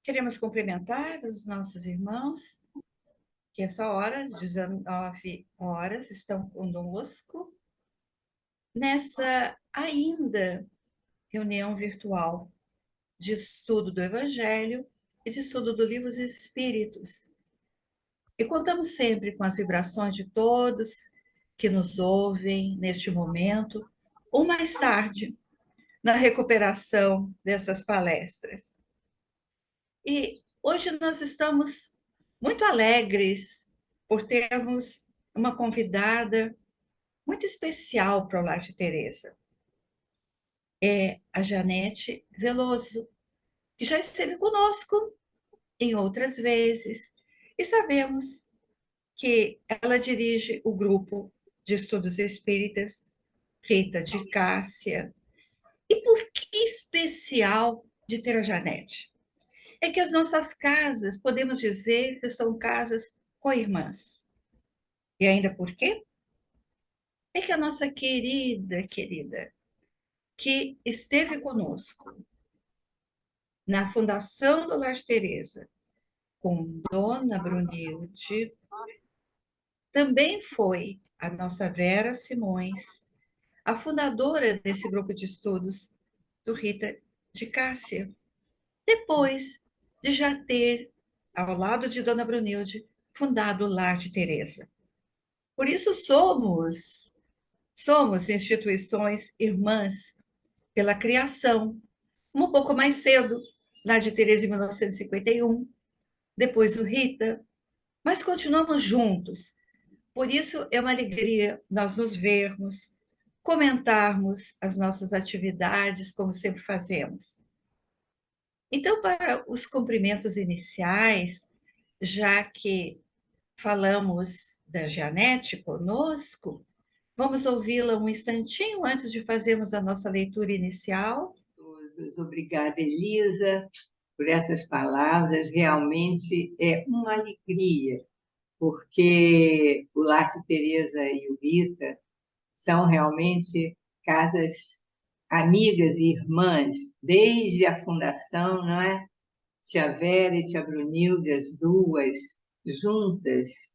Queremos cumprimentar os nossos irmãos que essa hora, às 19 horas, estão conosco nessa ainda reunião virtual de estudo do Evangelho e de estudo do Livro dos Espíritos. E contamos sempre com as vibrações de todos que nos ouvem neste momento, ou mais tarde, na recuperação dessas palestras. E hoje nós estamos muito alegres por termos uma convidada muito especial para o Lar de Teresa. É a Janete Veloso, que já esteve conosco em outras vezes, e sabemos que ela dirige o grupo de estudos espíritas Rita de Cássia. E por que especial de ter a Janete? É que as nossas casas, podemos dizer que são casas co-irmãs. E ainda por quê? É que a nossa querida, que esteve conosco na fundação do Lar de Teresa, com Dona Brunilde, também foi a nossa Vera Simões, a fundadora desse grupo de estudos do Rita de Cássia, depois de já ter, ao lado de Dona Brunilde, fundado o Lar de Teresa. Por isso somos instituições irmãs pela criação, um pouco mais cedo, Lar de Teresa em 1951, depois o Rita, mas continuamos juntos. Por isso é uma alegria nós nos vermos, comentarmos as nossas atividades, como sempre fazemos. Então, para os cumprimentos iniciais, já que falamos da Janete conosco, vamos ouvi-la um instantinho antes de fazermos a nossa leitura inicial. Todos. Obrigada, Elisa, por essas palavras. Realmente é uma alegria, porque o Lar de Teresa e o Rita são realmente casas amigas e irmãs, desde a fundação, não é? Tia Vera e tia Brunilde, as duas, juntas,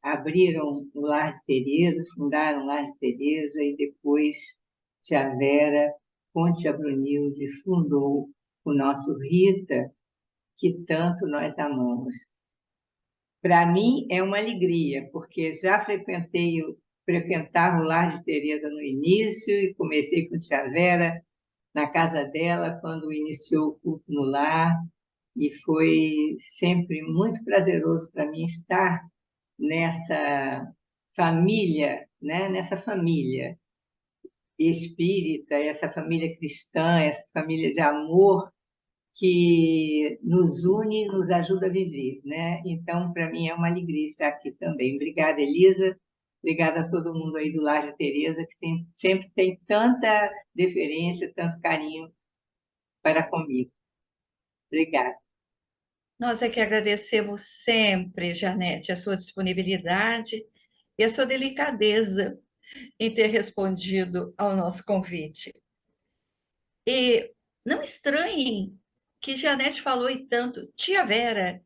abriram o Lar de Teresa, fundaram o Lar de Teresa, e depois tia Vera, com tia Brunilde, fundou o nosso Rita, que tanto nós amamos. Para mim é uma alegria, porque já frequentava o Lar de Teresa no início e comecei com tia Vera na casa dela quando iniciou o culto no lar, e foi sempre muito prazeroso para mim estar nessa família, né? Nessa família espírita, essa família cristã, essa família de amor que nos une e nos ajuda a viver, né? Então, para mim é uma alegria estar aqui também. Obrigada, Elisa. Obrigada a todo mundo aí do Lar de Teresa, que sempre tem tanta deferência, tanto carinho para comigo. Obrigada. Nós é que agradecemos sempre, Janete, a sua disponibilidade e a sua delicadeza em ter respondido ao nosso convite. E não estranhem que Janete falou e tanto, tia Vera,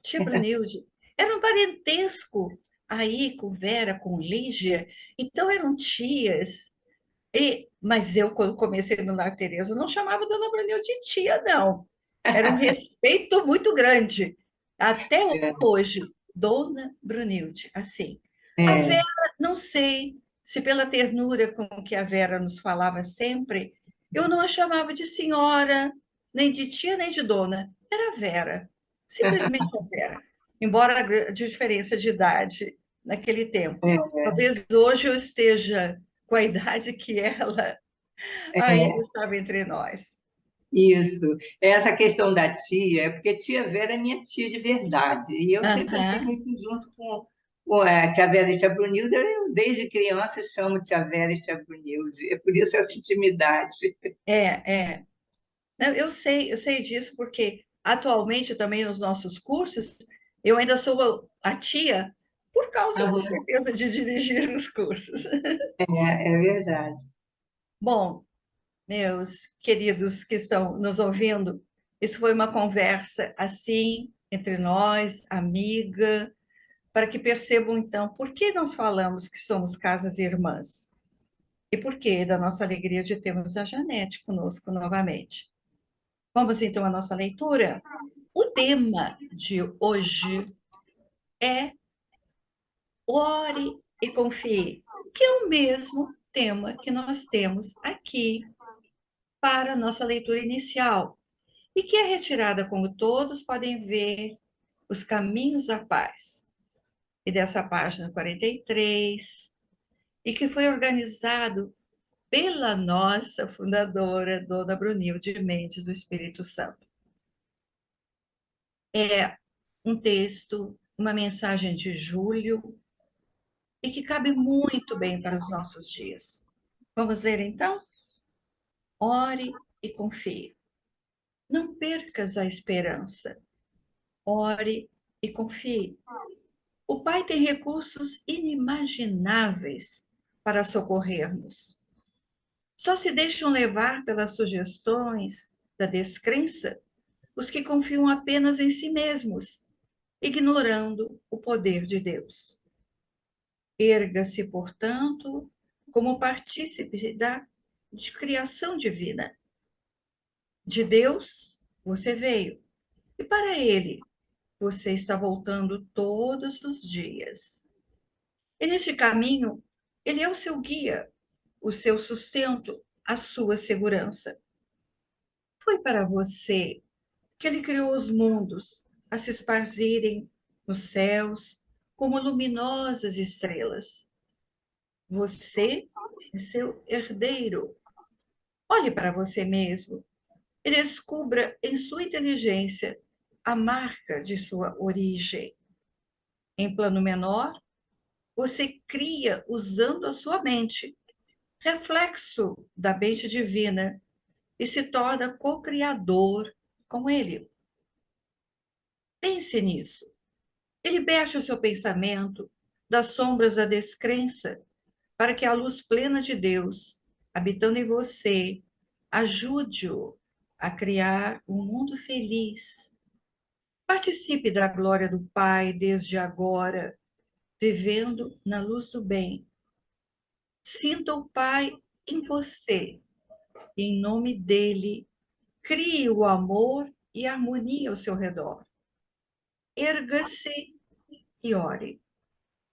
tia Brunilde, era um parentesco aí com Vera, com Lígia, então eram tias. Mas eu, quando comecei no Lar Teresa, não chamava Dona Brunilde de tia, não. Era um respeito muito grande. Até hoje, Dona Brunilde, assim. A É, Vera, não sei se pela ternura com que a Vera nos falava sempre, eu não a chamava de senhora, nem de tia, nem de dona. Era Vera, simplesmente a Vera. Embora a diferença de idade naquele tempo. Talvez hoje eu esteja com a idade que ela ainda estava entre nós. isso. Essa questão da tia, é porque tia Vera é minha tia de verdade. E eu sempre andei Aham. muito junto com a tia Vera e tia Brunilde. Eu, desde criança, chamo tia Vera e tia Brunilde. É por isso essa intimidade. É. Não, eu sei disso porque atualmente também nos nossos cursos eu ainda sou a tia por causa, com Aham. certeza, de dirigir os cursos. É verdade. Bom, meus queridos que estão nos ouvindo, Isso foi uma conversa assim, entre nós, amiga, para que percebam então por que nós falamos que somos casas irmãs e por que da nossa alegria de termos a Janete conosco novamente. Vamos então à nossa leitura? O tema de hoje é Ore e Confie, que é o mesmo tema que nós temos aqui para a nossa leitura inicial e que é retirada, como todos podem ver, Os Caminhos da Paz, e dessa página 43, e que foi organizado pela nossa fundadora, Dona Brunilde Mendes, do Espírito Santo. É um texto, uma mensagem de julho, e que cabe muito bem para os nossos dias. Vamos ler então? Ore e confie. Não percas a esperança. Ore e confie. O Pai tem recursos inimagináveis para socorrer-nos. Só se deixam levar pelas sugestões da descrença os que confiam apenas em si mesmos, ignorando o poder de Deus. Erga-se, portanto, como partícipe da de criação divina. De Deus você veio, e para Ele você está voltando todos os dias. E neste caminho, Ele é o seu guia, o seu sustento, a sua segurança. Foi para você que Ele criou os mundos a se esparzirem nos céus como luminosas estrelas. Você é seu herdeiro. Olhe para você mesmo e descubra em sua inteligência a marca de sua origem. Em plano menor, você cria usando a sua mente, reflexo da mente divina, e se torna co-criador com ele. Pense nisso e liberte o seu pensamento das sombras da descrença, para que a luz plena de Deus, habitando em você, ajude-o a criar um mundo feliz. Participe da glória do Pai desde agora, vivendo na luz do bem. Sinta o Pai em você e, em nome dele, crie o amor e a harmonia ao seu redor. Erga-se e ore.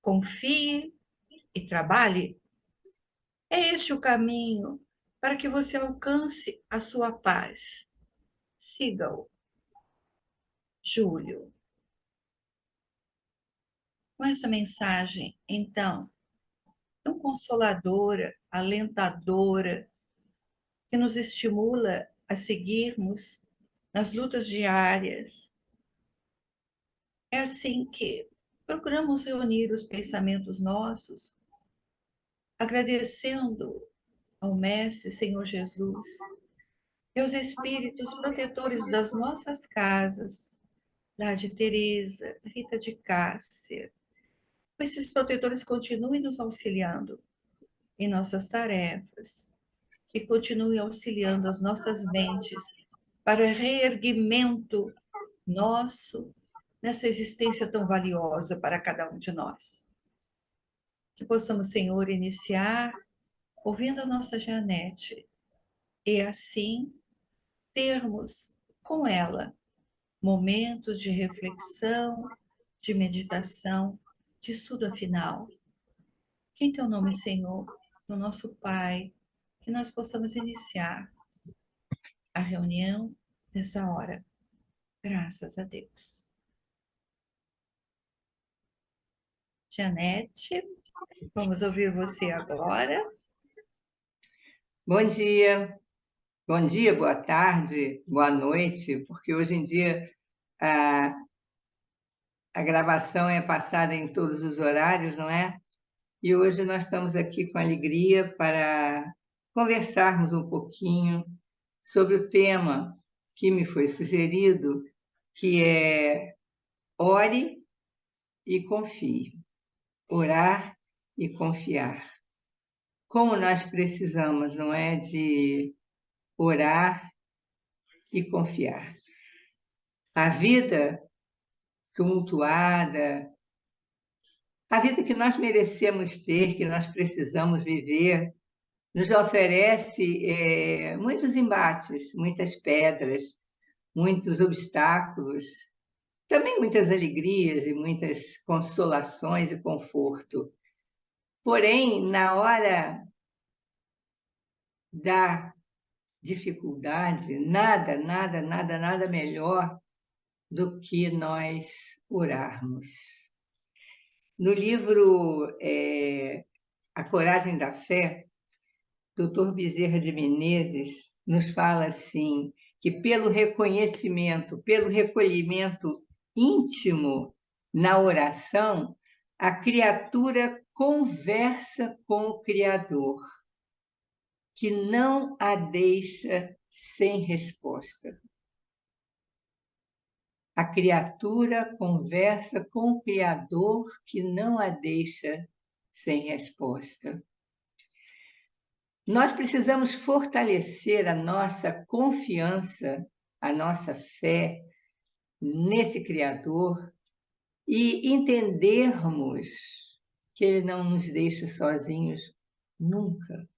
Confie e trabalhe. É este o caminho para que você alcance a sua paz. Siga-o. Júlio. Com essa mensagem, então, tão consoladora, alentadora, que nos estimula a seguirmos nas lutas diárias, é assim que procuramos reunir os pensamentos nossos, agradecendo ao Mestre Senhor Jesus e aos espíritos protetores das nossas casas, lá de Teresa, Rita de Cássia. Esses protetores continuem nos auxiliando em nossas tarefas e continuem auxiliando as nossas mentes para reerguimento nosso nessa existência tão valiosa para cada um de nós. Que possamos, Senhor, iniciar ouvindo a nossa Janete e assim termos com ela momentos de reflexão, de meditação, de estudo afinal. Que em teu nome, Senhor, do nosso Pai, que nós possamos iniciar a reunião nessa hora. Graças a Deus. Janete, vamos ouvir você agora. Bom dia, boa tarde, boa noite, porque hoje em dia a, a gravação é passada em todos os horários, não é? E hoje nós estamos aqui com alegria para conversarmos um pouquinho sobre o tema que me foi sugerido, que é ore e confie. Orar e confiar. Como nós precisamos, não é, de orar e confiar. A vida tumultuada, a vida que nós merecemos ter, que nós precisamos viver, nos oferece muitos embates, muitas pedras, muitos obstáculos, também muitas alegrias e muitas consolações e conforto. Porém, na hora da dificuldade, nada, nada, nada, nada melhor do que nós orarmos. No livro A Coragem da Fé, Dr. Bezerra de Menezes nos fala assim, que pelo reconhecimento, pelo recolhimento íntimo na oração, a criatura conversa com o Criador, que não a deixa sem resposta. A criatura conversa com o Criador, que não a deixa sem resposta. Nós precisamos fortalecer a nossa confiança, a nossa fé nesse Criador e entendermos que Ele não nos deixa sozinhos nunca.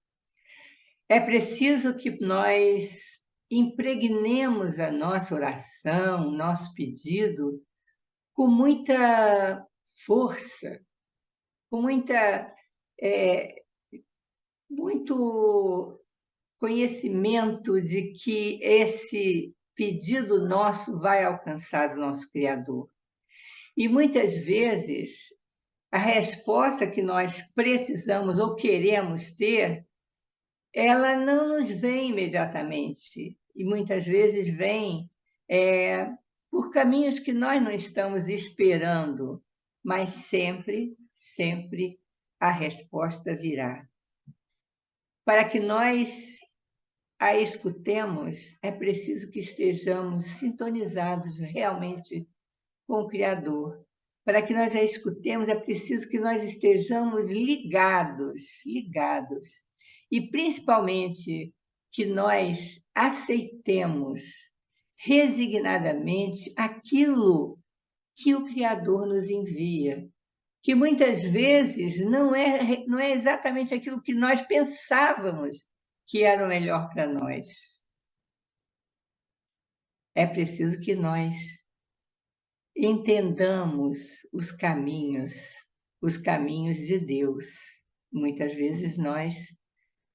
É preciso que nós impregnemos a nossa oração, nosso pedido, com muita força, com muito conhecimento de que esse pedido nosso vai alcançar o nosso Criador. E muitas vezes a resposta que nós precisamos ou queremos ter, ela não nos vem imediatamente. E muitas vezes vem por caminhos que nós não estamos esperando, mas sempre, sempre a resposta virá. Para que nós a escutemos, é preciso que estejamos sintonizados realmente com o Criador. Para que nós a escutemos, é preciso que nós estejamos ligados. E, principalmente, que nós aceitemos resignadamente aquilo que o Criador nos envia, que muitas vezes não é exatamente aquilo que nós pensávamos que era o melhor para nós. É preciso que nós entendamos os caminhos de Deus. Muitas vezes nós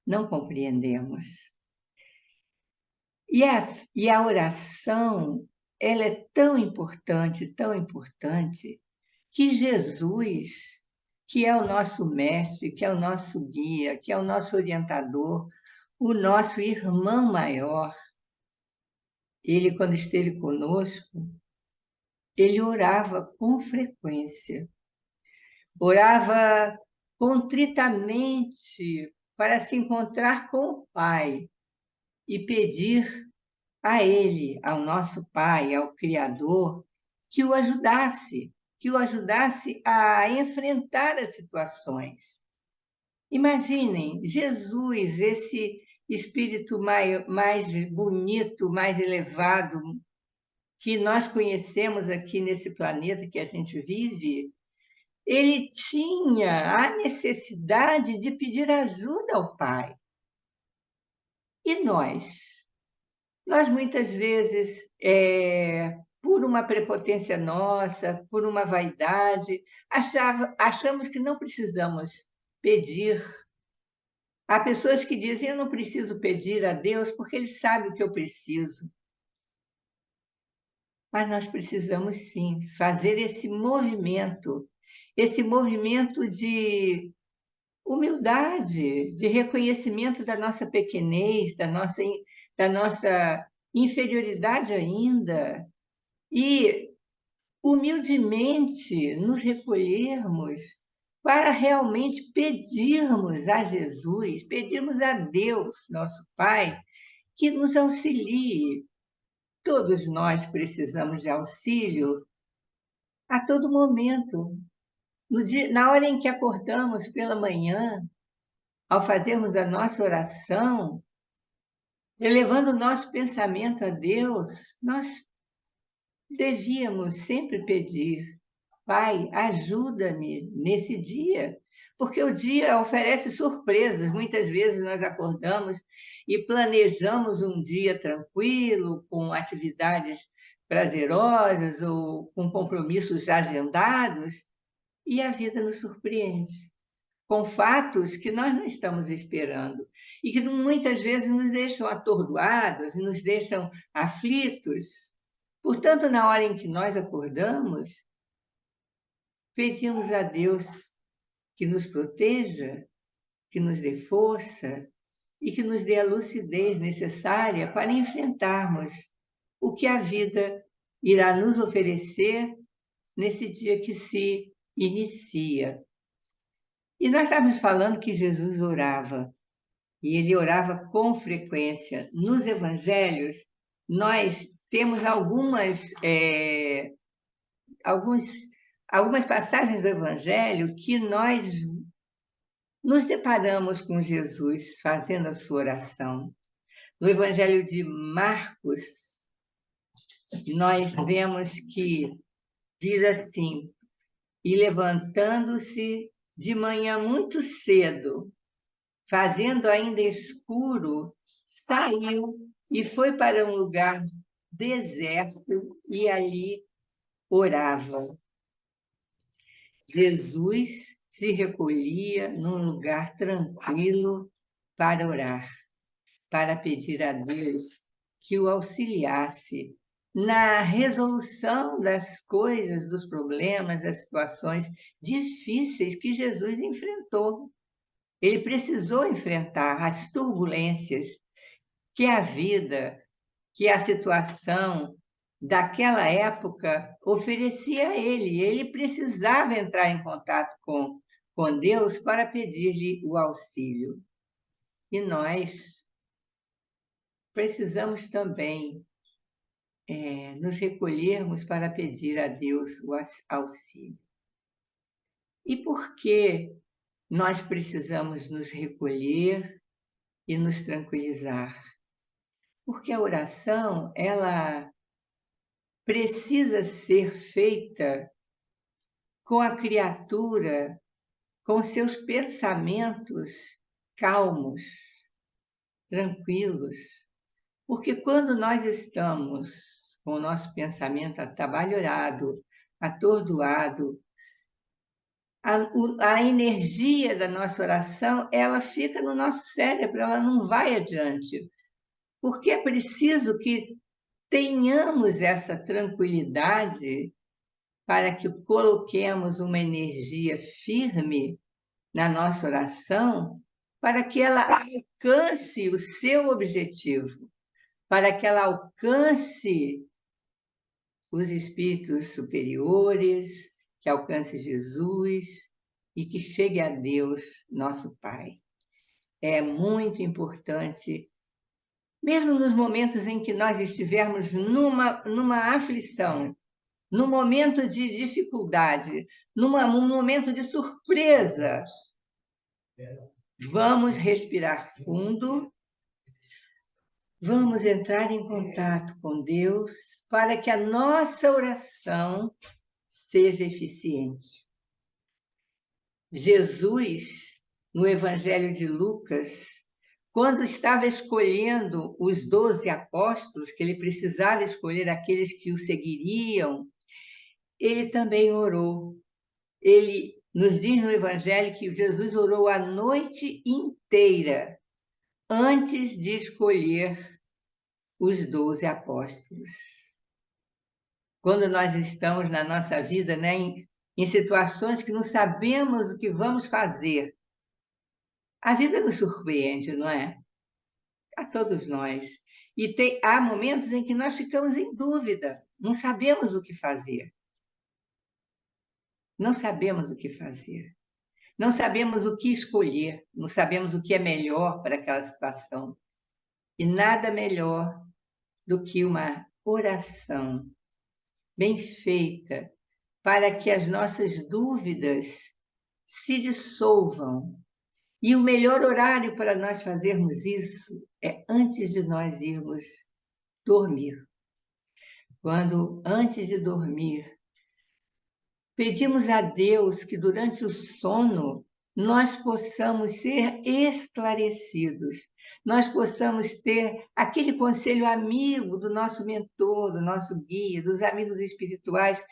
não compreendemos. E a oração, ela é tão importante, que Jesus, que é o nosso mestre, que é o nosso guia, que é o nosso orientador, o nosso irmão maior, ele, quando esteve conosco, ele orava com frequência, orava contritamente para se encontrar com o Pai e pedir a Ele, ao nosso Pai, ao Criador, que o ajudasse a enfrentar as situações. Imaginem, Jesus, esse espírito mais bonito, mais elevado, que nós conhecemos aqui nesse planeta que a gente vive, ele tinha a necessidade de pedir ajuda ao Pai. E nós? Nós, muitas vezes, por uma prepotência nossa, por uma vaidade, achamos que não precisamos pedir. Há pessoas que dizem: eu não preciso pedir a Deus porque Ele sabe o que eu preciso. Mas nós precisamos, sim, fazer esse movimento de humildade, de reconhecimento da nossa pequenez, da nossa inferioridade ainda, e humildemente nos recolhermos para realmente pedirmos a Jesus, pedirmos a Deus, nosso Pai, que nos auxilie. Todos nós precisamos de auxílio a todo momento. Na hora em que acordamos pela manhã, ao fazermos a nossa oração, elevando o nosso pensamento a Deus, nós devíamos sempre pedir: Pai, ajuda-me nesse dia, porque o dia oferece surpresas. Muitas vezes nós acordamos e planejamos um dia tranquilo, com atividades prazerosas ou com compromissos já agendados, e a vida nos surpreende com fatos que nós não estamos esperando e que muitas vezes nos deixam atordoados, nos deixam aflitos. Portanto, na hora em que nós acordamos, pedimos a Deus que nos proteja, que nos dê força e que nos dê a lucidez necessária para enfrentarmos o que a vida irá nos oferecer nesse dia que se inicia. E nós estávamos falando que Jesus orava, e ele orava com frequência. Nos evangelhos, nós temos alguns, algumas passagens do evangelho que nós nos deparamos com Jesus fazendo a sua oração. No evangelho de Marcos, nós vemos que diz assim: e levantando-se de manhã muito cedo, fazendo ainda escuro, saiu e foi para um lugar deserto e ali orava. Jesus se recolhia num lugar tranquilo para orar, para pedir a Deus que o auxiliasse na resolução das coisas, dos problemas, das situações difíceis que Jesus enfrentou. Ele precisou enfrentar as turbulências que a vida, que a situação daquela época oferecia a ele. Ele precisava entrar em contato com Deus para pedir-lhe o auxílio. E nós precisamos também nos recolhermos para pedir a Deus o auxílio. E por que nós precisamos nos recolher e nos tranquilizar? Porque a oração, ela precisa ser feita com a criatura, com seus pensamentos calmos, tranquilos. Porque quando nós estamos com o nosso pensamento atabalhoado, atordoado, a energia da nossa oração, ela fica no nosso cérebro, ela não vai adiante. Porque é preciso que tenhamos essa tranquilidade para que coloquemos uma energia firme na nossa oração, para que ela alcance o seu objetivo, para que ela alcance os espíritos superiores, que alcance Jesus e que chegue a Deus, nosso Pai. É muito importante, mesmo nos momentos em que nós estivermos numa aflição, num momento de dificuldade, num momento de surpresa, vamos respirar fundo, vamos entrar em contato com Deus para que a nossa oração seja eficiente. Jesus, no Evangelho de Lucas, quando estava escolhendo os 12 apóstolos, que ele precisava escolher aqueles que o seguiriam, ele também orou. Ele nos diz no Evangelho que Jesus orou a noite inteira antes de escolher os 12 apóstolos. Quando nós estamos na nossa vida, né, em situações que não sabemos o que vamos fazer, a vida nos surpreende, não é? A todos nós. E há momentos em que nós ficamos em dúvida, não sabemos o que fazer. Não sabemos o que fazer. Não sabemos o que escolher, não sabemos o que é melhor para aquela situação. E nada melhor do que uma oração bem feita para que as nossas dúvidas se dissolvam. E o melhor horário para nós fazermos isso é antes de nós irmos dormir. quando, antes de dormir, pedimos a Deus que durante o sono nós possamos ser esclarecidos, nós possamos ter aquele conselho amigo do nosso mentor, do nosso guia, dos amigos espirituais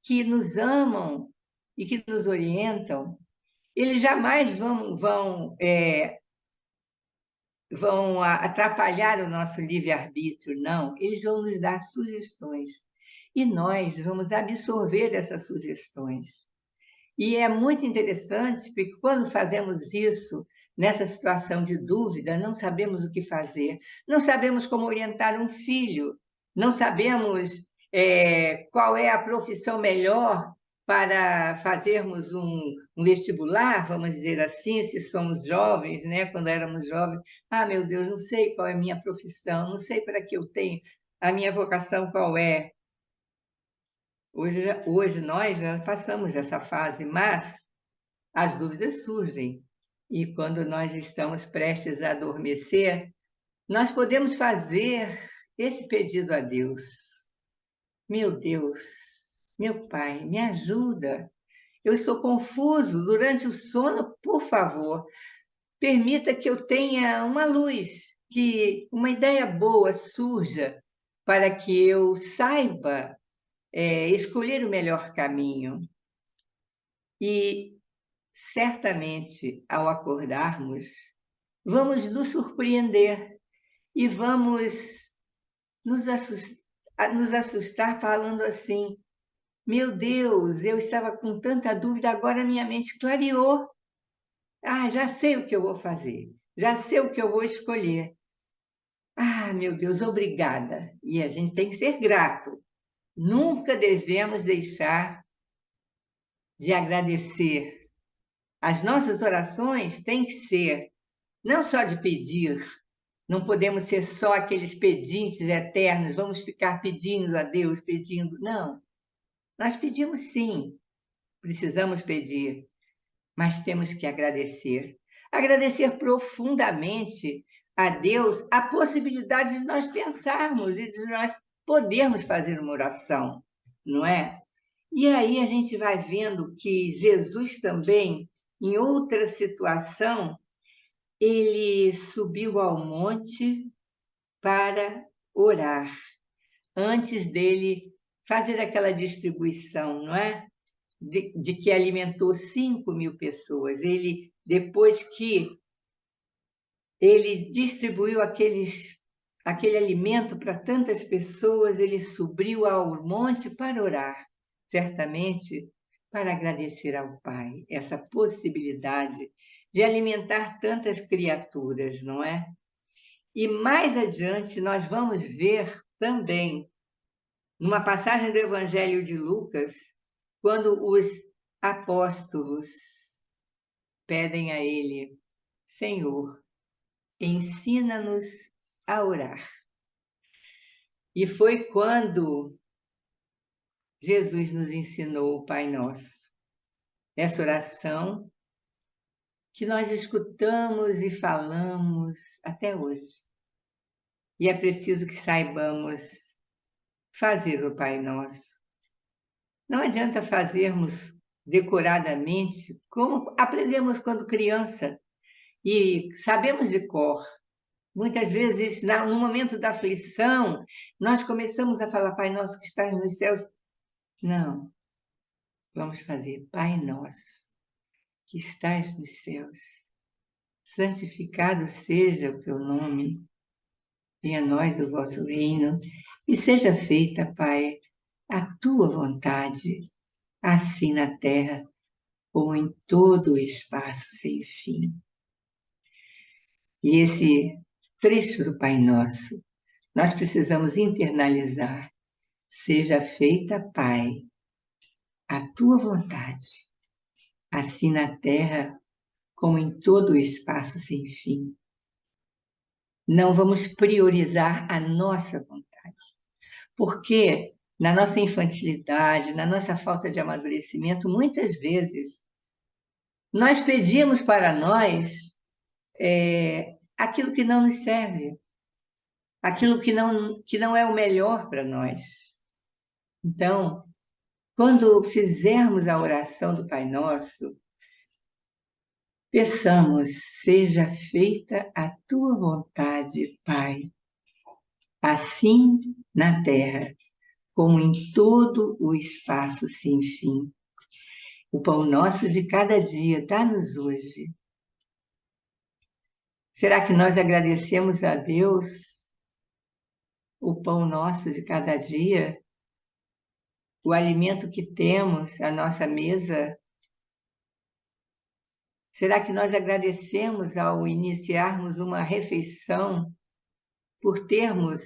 que nos amam e que nos orientam. Eles jamais vão atrapalhar o nosso livre-arbítrio, não. Eles vão nos dar sugestões e nós vamos absorver essas sugestões. E é muito interessante, porque quando fazemos isso, nessa situação de dúvida, não sabemos o que fazer, não sabemos como orientar um filho, não sabemos qual é a profissão melhor para fazermos um vestibular, vamos dizer assim, se somos jovens, né? Quando éramos jovens, ah, meu Deus, não sei qual é a minha profissão, não sei para que eu tenho, a minha vocação qual é. Hoje nós já passamos essa fase, mas as dúvidas surgem. E quando nós estamos prestes a adormecer, nós podemos fazer esse pedido a Deus. Meu Deus, meu Pai, me ajuda. Eu estou confuso durante o sono, por favor. Permita que eu tenha uma luz, que uma ideia boa surja para que eu saiba escolher o melhor caminho. E certamente, ao acordarmos, vamos nos surpreender e vamos nos assustar falando assim: meu Deus, eu estava com tanta dúvida, agora minha mente clareou. Ah, já sei o que eu vou fazer, já sei o que eu vou escolher. Ah, meu Deus, obrigada. E a gente tem que ser grato. Nunca devemos deixar de agradecer. As nossas orações têm que ser não só de pedir, não podemos ser só aqueles pedintes eternos, vamos ficar pedindo a Deus, pedindo. Não, nós pedimos sim, precisamos pedir, mas temos que agradecer. Agradecer profundamente a Deus a possibilidade de nós pensarmos e de nós podermos fazer uma oração, não é? E aí a gente vai vendo que Jesus também, em outra situação, ele subiu ao monte para orar, antes dele fazer aquela distribuição, não é? De que alimentou 5.000 pessoas. Ele, depois que ele distribuiu aquele alimento para tantas pessoas, ele subiu ao monte para orar, certamente para agradecer ao Pai essa possibilidade de alimentar tantas criaturas, não é? E mais adiante nós vamos ver também, numa passagem do Evangelho de Lucas, quando os apóstolos pedem a ele: Senhor, ensina-nos a orar. E foi quando Jesus nos ensinou o Pai Nosso. Essa oração que nós escutamos e falamos até hoje. E é preciso que saibamos fazer o Pai Nosso. Não adianta fazermos decoradamente, como aprendemos quando criança, e sabemos de cor. Muitas vezes, no momento da aflição, nós começamos a falar, Pai Nosso que estás nos céus. Não, vamos fazer, Pai Nosso que estás nos céus. Santificado seja o teu nome, venha a nós o vosso reino, e seja feita, Pai, a tua vontade, assim na terra como em todo o espaço sem fim. E esse trecho do Pai Nosso, nós precisamos internalizar. Seja feita, Pai, a tua vontade, assim na terra como em todo o espaço sem fim. Não vamos priorizar a nossa vontade, porque na nossa infantilidade, na nossa falta de amadurecimento, muitas vezes nós pedimos para nós aquilo que não nos serve, aquilo que não é o melhor para nós. Então, quando fizermos a oração do Pai Nosso, peçamos, seja feita a tua vontade, Pai, assim na terra, como em todo o espaço sem fim. O pão nosso de cada dia dá-nos hoje. Será que nós agradecemos a Deus o pão nosso de cada dia? O alimento que temos à nossa mesa? Será que nós agradecemos ao iniciarmos uma refeição por termos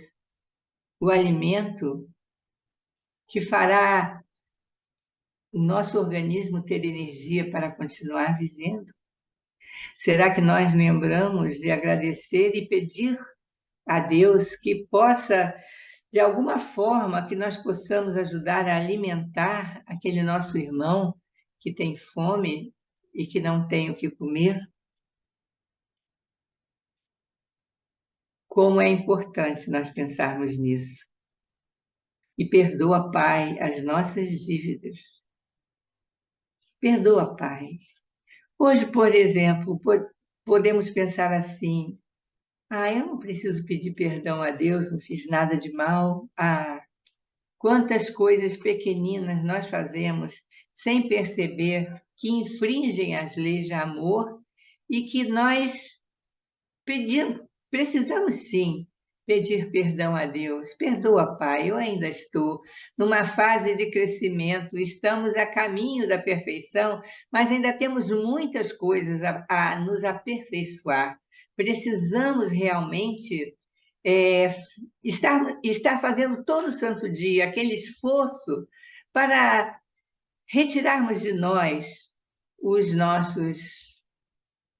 o alimento que fará o nosso organismo ter energia para continuar vivendo? Será que nós lembramos de agradecer e pedir a Deus que possa, de alguma forma, que nós possamos ajudar a alimentar aquele nosso irmão que tem fome e que não tem o que comer? Como é importante nós pensarmos nisso. E perdoa, Pai, as nossas dívidas. Perdoa, Pai. Hoje, por exemplo, podemos pensar assim: eu não preciso pedir perdão a Deus, não fiz nada de mal. Quantas coisas pequeninas nós fazemos sem perceber que infringem as leis de amor e que nós precisamos sim pedir perdão a Deus. Perdoa, Pai, eu ainda estou numa fase de crescimento, estamos a caminho da perfeição, mas ainda temos muitas coisas a nos aperfeiçoar. Precisamos realmente é, estar fazendo todo santo dia aquele esforço para retirarmos de nós os nossos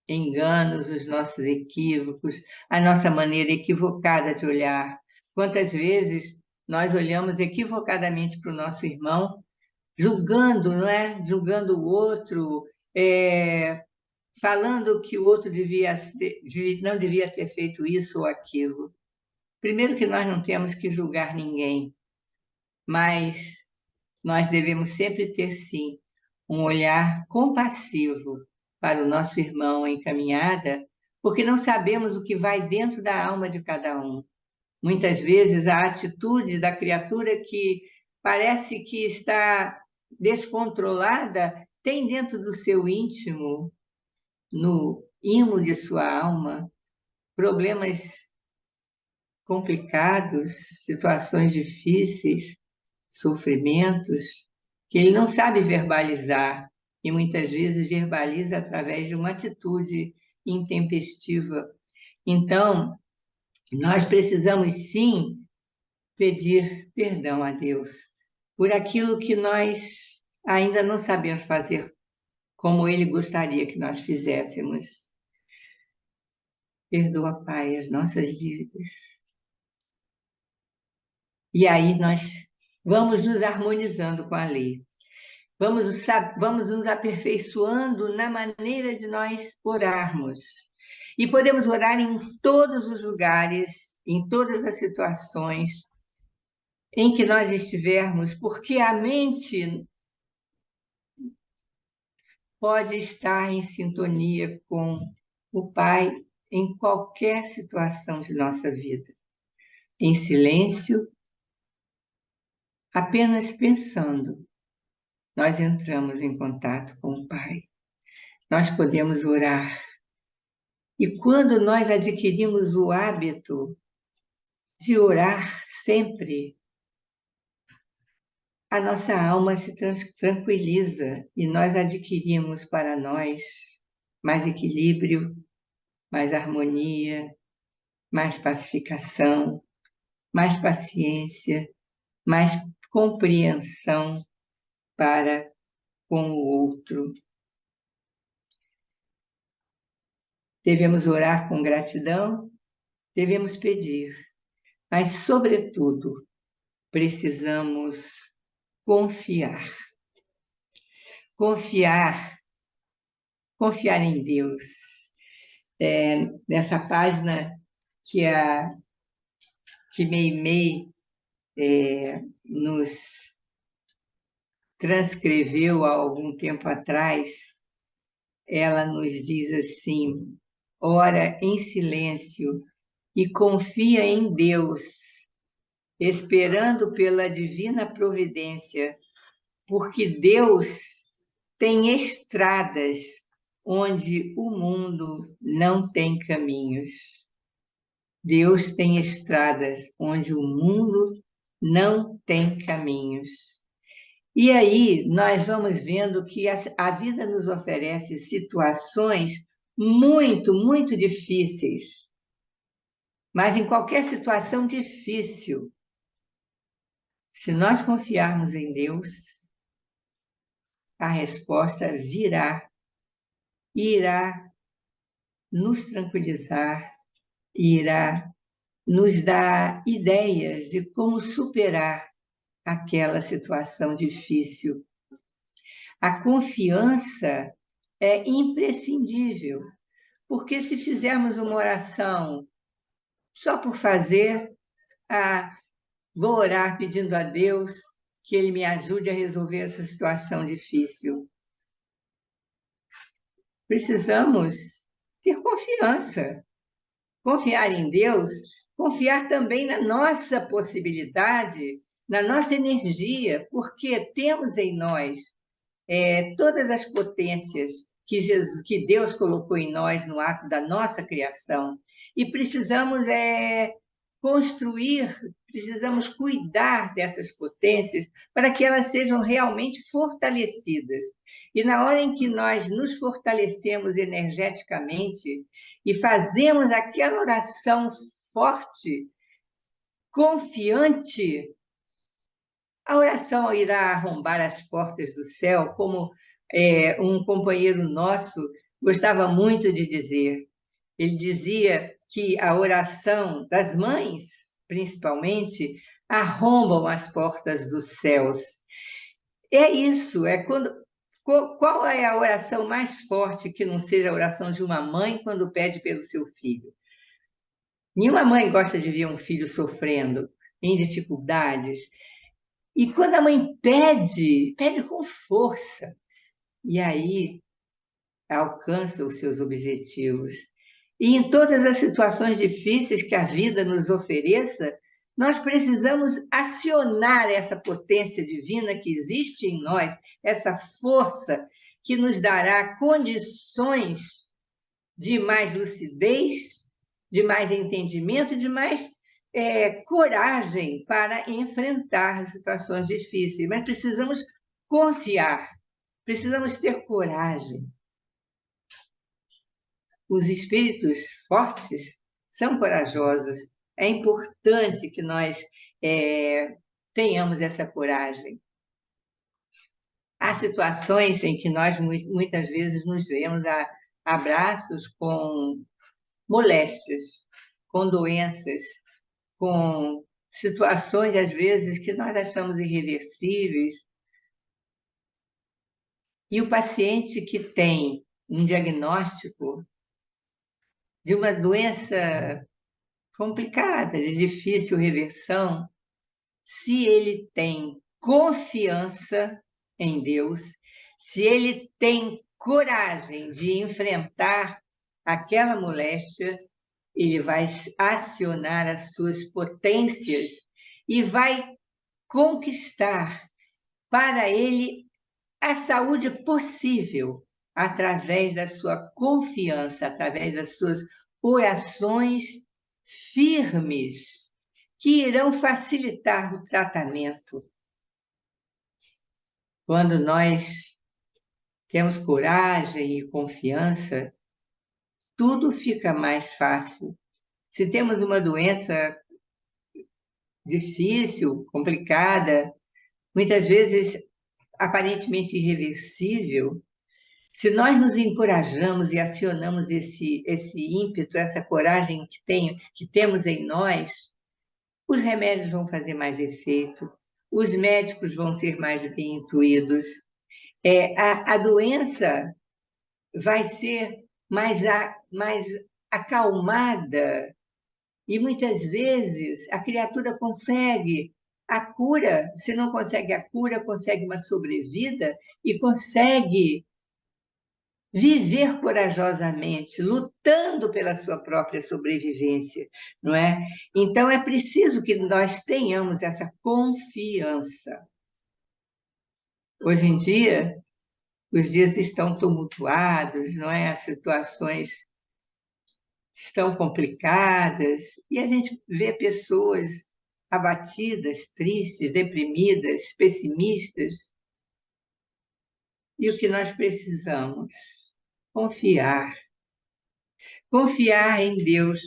enganos, os nossos equívocos, a nossa maneira equivocada de olhar. Quantas vezes nós olhamos equivocadamente para o nosso irmão, julgando, não é? Julgando o outro, falando que o outro não devia ter feito isso ou aquilo. Primeiro que nós não temos que julgar ninguém, mas nós devemos sempre ter, sim, um olhar compassivo para o nosso irmão em caminhada, porque não sabemos o que vai dentro da alma de cada um. Muitas vezes a atitude da criatura que parece que está descontrolada tem dentro do seu íntimo, no imo de sua alma, problemas complicados, situações difíceis, sofrimentos, que ele não sabe verbalizar e muitas vezes verbaliza através de uma atitude intempestiva. Então, nós precisamos sim pedir perdão a Deus por aquilo que nós ainda não sabemos fazer como Ele gostaria que nós fizéssemos. Perdoa, Pai, as nossas dívidas. E aí nós vamos nos harmonizando com a lei. Vamos nos aperfeiçoando na maneira de nós orarmos. E podemos orar em todos os lugares, em todas as situações em que nós estivermos, porque a mente pode estar em sintonia com o Pai em qualquer situação de nossa vida. Em silêncio, apenas pensando, nós entramos em contato com o Pai. Nós podemos orar. E quando nós adquirimos o hábito de orar sempre, a nossa alma se tranquiliza e nós adquirimos para nós mais equilíbrio, mais harmonia, mais pacificação, mais paciência, mais compreensão para com o outro. Devemos orar com gratidão, devemos pedir, mas, sobretudo, precisamos confiar. Confiar, confiar em Deus. Nessa página que Meimei nos transcreveu há algum tempo atrás, ela nos diz assim: ora em silêncio e confia em Deus, esperando pela divina providência, porque Deus tem estradas onde o mundo não tem caminhos. Deus tem estradas onde o mundo não tem caminhos. E aí nós vamos vendo que a vida nos oferece situações muito, muito difíceis. Mas em qualquer situação difícil, se nós confiarmos em Deus, a resposta virá, irá nos tranquilizar, irá nos dar ideias de como superar aquela situação difícil. A confiança é imprescindível, porque se fizermos uma oração só por fazer, vou orar pedindo a Deus que Ele me ajude a resolver essa situação difícil. Precisamos ter confiança, confiar em Deus, confiar também na nossa possibilidade, na nossa energia, porque temos em nós todas as potências que Deus colocou em nós no ato da nossa criação. E precisamos construir, precisamos cuidar dessas potências para que elas sejam realmente fortalecidas. E na hora em que nós nos fortalecemos energeticamente e fazemos aquela oração forte, confiante, a oração irá arrombar as portas do céu, como um companheiro nosso gostava muito de dizer. Ele dizia que a oração das mães, principalmente, arrombam as portas dos céus. É isso, é quando. Qual é a oração mais forte que não seja a oração de uma mãe quando pede pelo seu filho? Nenhuma mãe gosta de ver um filho sofrendo, em dificuldades. E quando a mãe pede, pede com força. E aí alcança os seus objetivos. E em todas as situações difíceis que a vida nos ofereça, nós precisamos acionar essa potência divina que existe em nós, essa força que nos dará condições de mais lucidez, de mais entendimento, de mais coragem para enfrentar situações difíceis. Mas precisamos confiar, precisamos ter coragem. Os espíritos fortes são corajosos. É importante que nós tenhamos essa coragem. Há situações em que nós muitas vezes nos vemos a abraços com moléstias, com doenças, com situações, às vezes, que nós achamos irreversíveis. E o paciente que tem um diagnóstico de uma doença complicada, de difícil reversão, se ele tem confiança em Deus, se ele tem coragem de enfrentar aquela moléstia, ele vai acionar as suas potências e vai conquistar para ele a saúde possível através da sua confiança, através das suas orações firmes, que irão facilitar o tratamento. Quando nós temos coragem e confiança, tudo fica mais fácil. Se temos uma doença difícil, complicada, muitas vezes aparentemente irreversível, se nós nos encorajamos e acionamos esse ímpeto, essa coragem que temos em nós, os remédios vão fazer mais efeito, os médicos vão ser mais bem intuídos, a doença vai ser mais acalmada, e muitas vezes a criatura consegue a cura, se não consegue a cura, consegue uma sobrevida e consegue viver corajosamente, lutando pela sua própria sobrevivência, não é? Então é preciso que nós tenhamos essa confiança. Hoje em dia, os dias estão tumultuados, não é? As situações estão complicadas e a gente vê pessoas abatidas, tristes, deprimidas, pessimistas. E o que nós precisamos? Confiar. Confiar em Deus,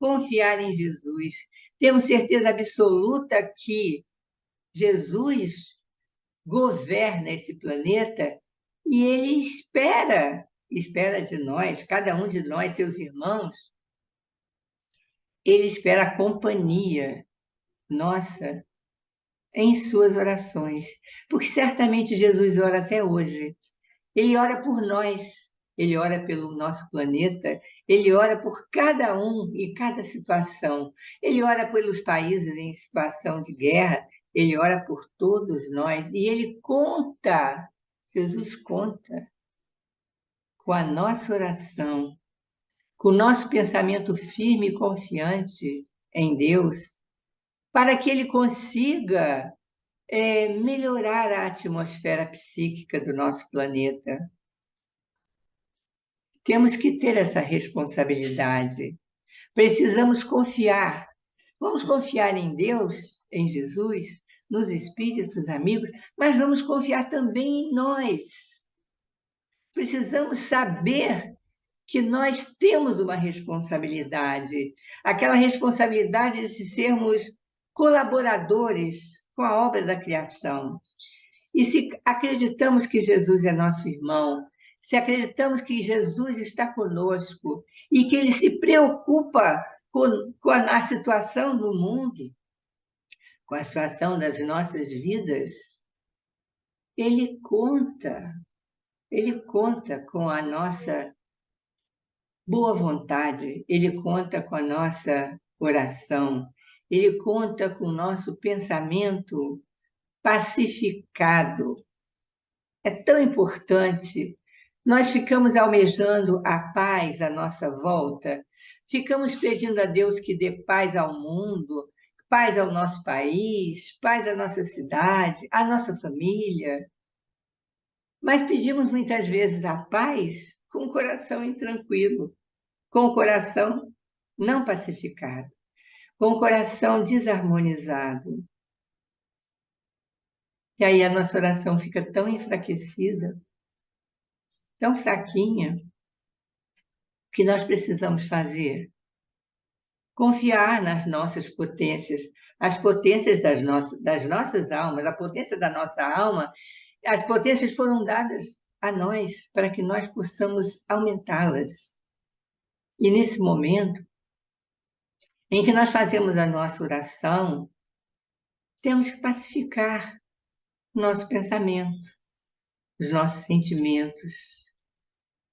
confiar em Jesus. Temos certeza absoluta que Jesus governa esse planeta e ele espera de nós, cada um de nós, seus irmãos, ele espera a companhia nossa em suas orações, porque certamente Jesus ora até hoje. Ele ora por nós, ele ora pelo nosso planeta, ele ora por cada um e cada situação. Ele ora pelos países em situação de guerra, ele ora por todos nós e ele conta, Jesus conta com a nossa oração, com o nosso pensamento firme e confiante em Deus, para que ele consiga melhorar a atmosfera psíquica do nosso planeta. Temos que ter essa responsabilidade. Precisamos confiar. Vamos confiar em Deus, em Jesus, nos espíritos amigos, mas vamos confiar também em nós. Precisamos saber que nós temos uma responsabilidade, aquela responsabilidade de sermos colaboradores com a obra da criação. E se acreditamos que Jesus é nosso irmão, se acreditamos que Jesus está conosco e que ele se preocupa com a situação do mundo, com a situação das nossas vidas, ele conta com a nossa boa vontade, ele conta com a nossa oração, ele conta com o nosso pensamento pacificado. É tão importante. Nós ficamos almejando a paz à nossa volta, ficamos pedindo a Deus que dê paz ao mundo, paz ao nosso país, paz à nossa cidade, à nossa família. Mas pedimos muitas vezes a paz com o coração intranquilo, com o coração não pacificado, com o coração desarmonizado. E aí a nossa oração fica tão enfraquecida, tão fraquinha. O que nós precisamos fazer? Confiar nas nossas potências, as potências das nossas almas, a potência da nossa alma, as potências foram dadas a nós para que nós possamos aumentá-las. E nesse momento em que nós fazemos a nossa oração, temos que pacificar o nosso pensamento, os nossos sentimentos,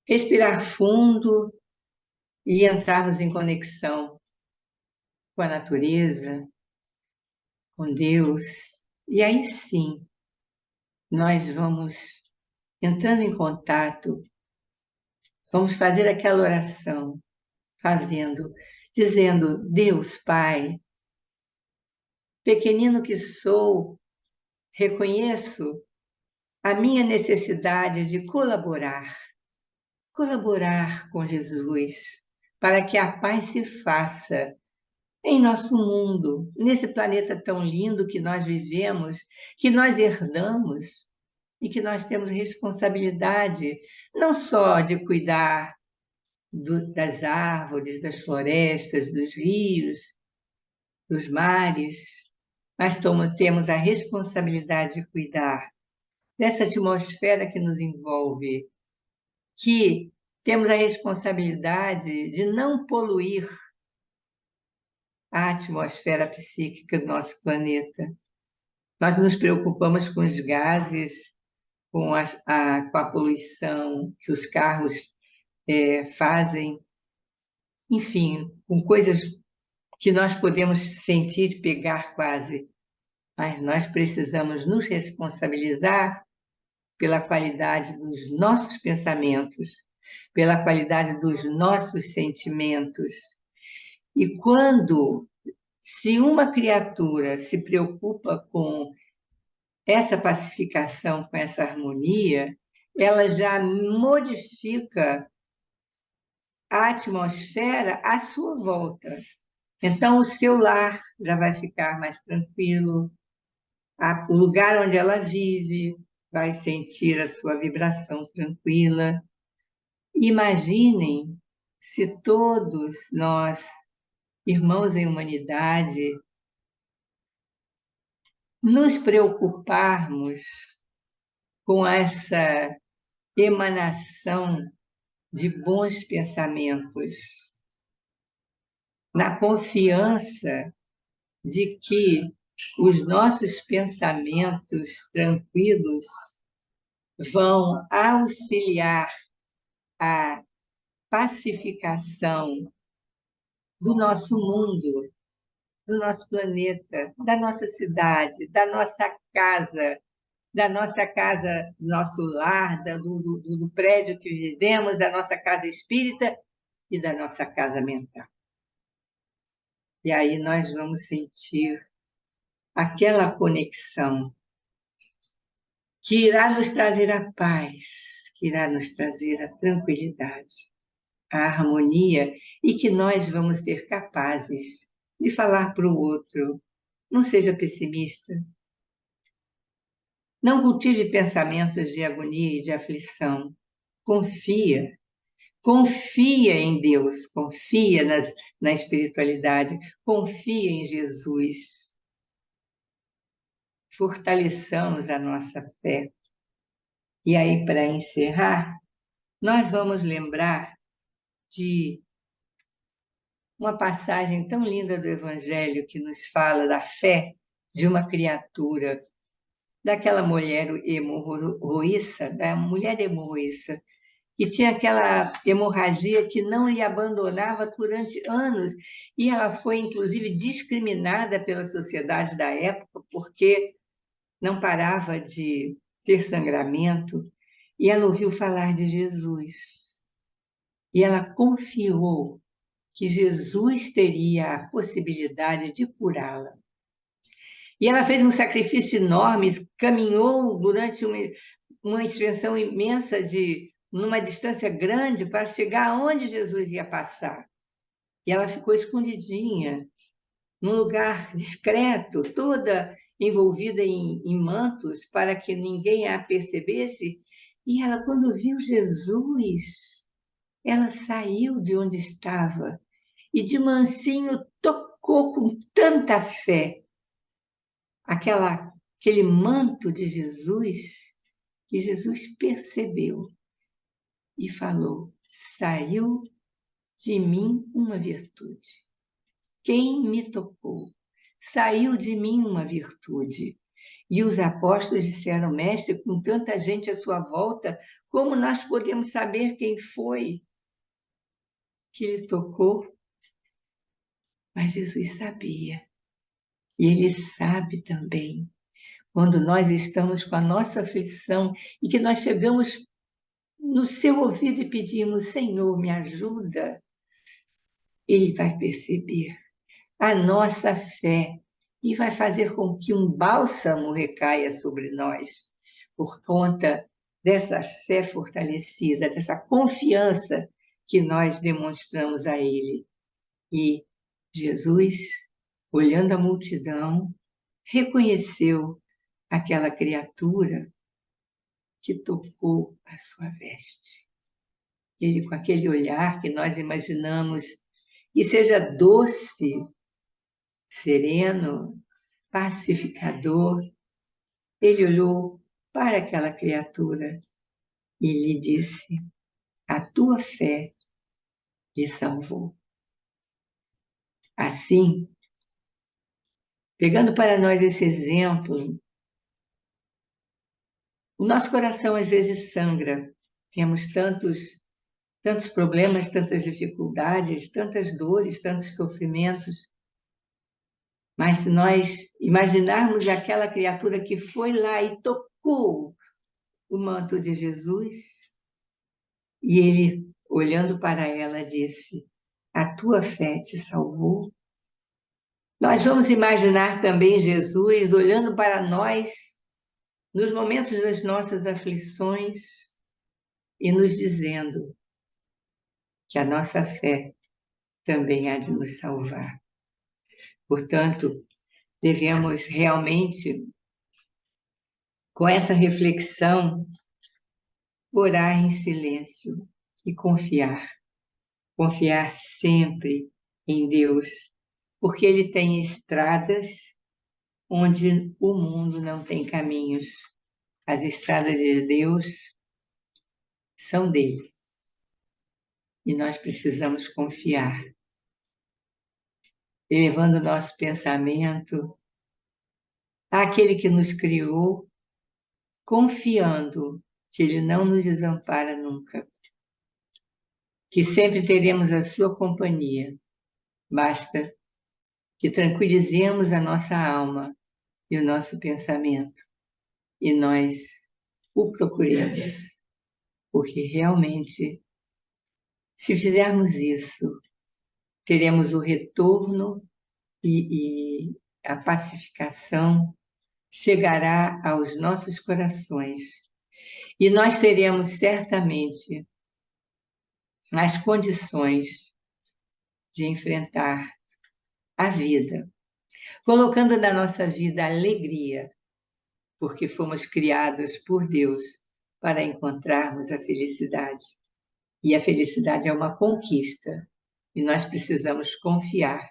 respirar fundo e entrarmos em conexão com a natureza, com Deus. E aí sim, nós vamos entrando em contato, vamos fazer aquela oração, dizendo: Deus Pai, pequenino que sou, reconheço a minha necessidade de colaborar com Jesus, para que a paz se faça em nosso mundo, nesse planeta tão lindo que nós vivemos, que nós herdamos e que nós temos responsabilidade não só de cuidar das árvores, das florestas, dos rios, dos mares, mas temos a responsabilidade de cuidar dessa atmosfera que nos envolve, que temos a responsabilidade de não poluir a atmosfera psíquica do nosso planeta. Nós nos preocupamos com os gases, com a poluição que os carros fazem, enfim, com coisas que nós podemos sentir, pegar quase. mas nós precisamos nos responsabilizar pela qualidade dos nossos pensamentos, pela qualidade dos nossos sentimentos. E se uma criatura se preocupa com essa pacificação, com essa harmonia, ela já modifica a atmosfera à sua volta. Então, o seu lar já vai ficar mais tranquilo, o lugar onde ela vive vai sentir a sua vibração tranquila. Imaginem se todos nós, irmãos em humanidade, nos preocuparmos com essa emanação de bons pensamentos, na confiança de que os nossos pensamentos tranquilos vão auxiliar a pacificação do nosso mundo, do nosso planeta, da nossa cidade, da nossa casa, do nosso lar, do prédio que vivemos, da nossa casa espírita e da nossa casa mental. E aí nós vamos sentir aquela conexão que irá nos trazer a paz, que irá nos trazer a tranquilidade, a harmonia, e que nós vamos ser capazes de falar para o outro: não seja pessimista, não cultive pensamentos de agonia e de aflição, confia. Confia em Deus, confia na espiritualidade, confia em Jesus. Fortaleçamos a nossa fé. E aí, para encerrar, nós vamos lembrar de uma passagem tão linda do Evangelho que nos fala da fé de uma criatura, daquela mulher hemorroíça, da mulher hemorroíça, que tinha aquela hemorragia que não lhe abandonava durante anos, e ela foi, inclusive, discriminada pela sociedade da época, porque não parava de ter sangramento, e ela ouviu falar de Jesus. E ela confiou que Jesus teria a possibilidade de curá-la. E ela fez um sacrifício enorme, caminhou durante uma extensão imensa numa distância grande para chegar aonde Jesus ia passar. E ela ficou escondidinha, num lugar discreto, toda envolvida em mantos, para que ninguém a percebesse. E ela, quando viu Jesus, ela saiu de onde estava e de mansinho tocou com tanta fé aquele manto de Jesus, que Jesus percebeu e falou: saiu de mim uma virtude. Quem me tocou? Saiu de mim uma virtude. E os apóstolos disseram: mestre, com tanta gente à sua volta, como nós podemos saber quem foi que lhe tocou? Mas Jesus sabia. E Ele sabe também. Quando nós estamos com a nossa aflição e que nós chegamos no seu ouvido e pedimos: Senhor, me ajuda, Ele vai perceber a nossa fé e vai fazer com que um bálsamo recaia sobre nós, por conta dessa fé fortalecida, dessa confiança que nós demonstramos a Ele. E Jesus, olhando a multidão, reconheceu aquela criatura que tocou a sua veste. Ele, com aquele olhar que nós imaginamos que seja doce, sereno, pacificador, ele olhou para aquela criatura e lhe disse: a tua fé lhe salvou. Assim, pegando para nós esse exemplo, o nosso coração às vezes sangra. Temos tantos problemas, tantas dificuldades, tantas dores, tantos sofrimentos. Mas se nós imaginarmos aquela criatura que foi lá e tocou o manto de Jesus, e ele, olhando para ela, disse: "A tua fé te salvou". Nós vamos imaginar também Jesus olhando para nós nos momentos das nossas aflições e nos dizendo que a nossa fé também há de nos salvar. Portanto, devemos realmente, com essa reflexão, orar em silêncio e confiar. Confiar sempre em Deus, porque Ele tem estradas onde o mundo não tem caminhos. As estradas de Deus são dele e nós precisamos confiar, elevando nosso pensamento àquele que nos criou, confiando que Ele não nos desampara nunca, que sempre teremos a sua companhia. Basta que tranquilizemos a nossa alma e o nosso pensamento e nós o procuremos, porque realmente, se fizermos isso, teremos o retorno e a pacificação chegará aos nossos corações e nós teremos certamente as condições de enfrentar a vida, colocando na nossa vida alegria, porque fomos criados por Deus para encontrarmos a felicidade. E a felicidade é uma conquista. E nós precisamos confiar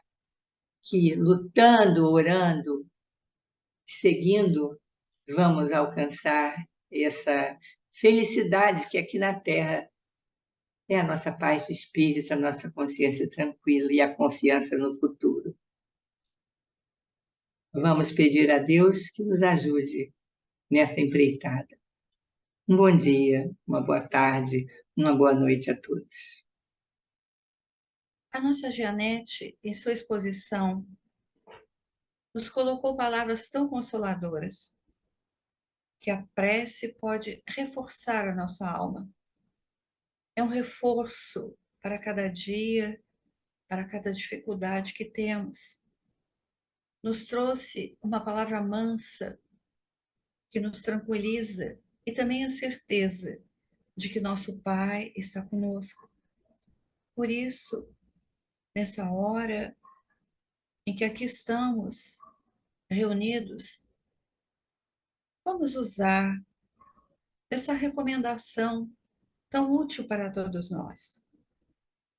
que, lutando, orando, seguindo, vamos alcançar essa felicidade que aqui na Terra é a nossa paz de espírito, a nossa consciência tranquila e a confiança no futuro. Vamos pedir a Deus que nos ajude nessa empreitada. Um bom dia, uma boa tarde, uma boa noite a todos. A nossa Jeanette, em sua exposição, nos colocou palavras tão consoladoras que a prece pode reforçar a nossa alma. É um reforço para cada dia, para cada dificuldade que temos. Nos trouxe uma palavra mansa que nos tranquiliza e também a certeza de que nosso Pai está conosco. Por isso, nessa hora em que aqui estamos reunidos, vamos usar essa recomendação tão útil para todos nós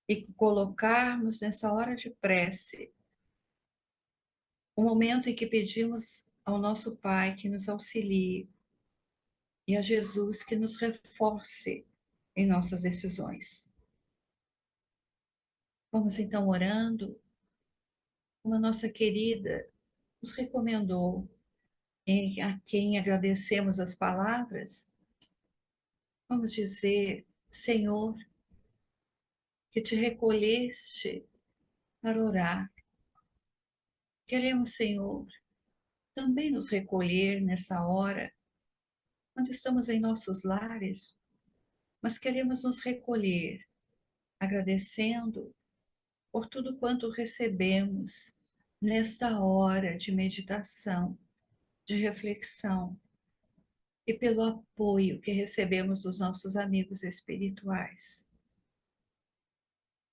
e colocarmos nessa hora de prece o momento em que pedimos ao nosso Pai que nos auxilie e a Jesus que nos reforce em nossas decisões. Vamos então orando, como a nossa querida nos recomendou, a quem agradecemos as palavras. Vamos dizer: Senhor, que te recolheste para orar. Queremos, Senhor, também nos recolher nessa hora, quando estamos em nossos lares, mas queremos nos recolher agradecendo por tudo quanto recebemos nesta hora de meditação, de reflexão e pelo apoio que recebemos dos nossos amigos espirituais.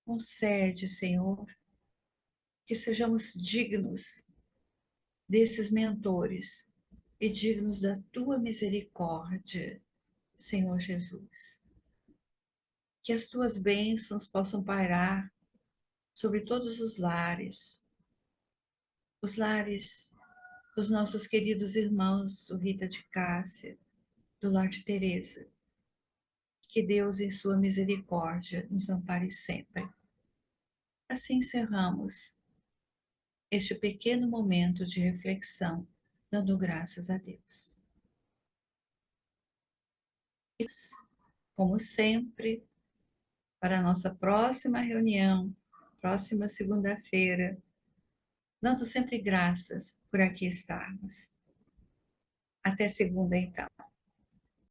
Concede, Senhor, que sejamos dignos desses mentores e dignos da tua misericórdia, Senhor Jesus. Que as tuas bênçãos possam pairar sobre todos os lares dos nossos queridos irmãos, o Rita de Cássia, do lar de Teresa. Que Deus, em sua misericórdia, nos ampare sempre. Assim encerramos este pequeno momento de reflexão, dando graças a Deus. Como sempre, para a nossa próxima reunião, próxima segunda-feira, dando sempre graças por aqui estarmos. Até segunda, então.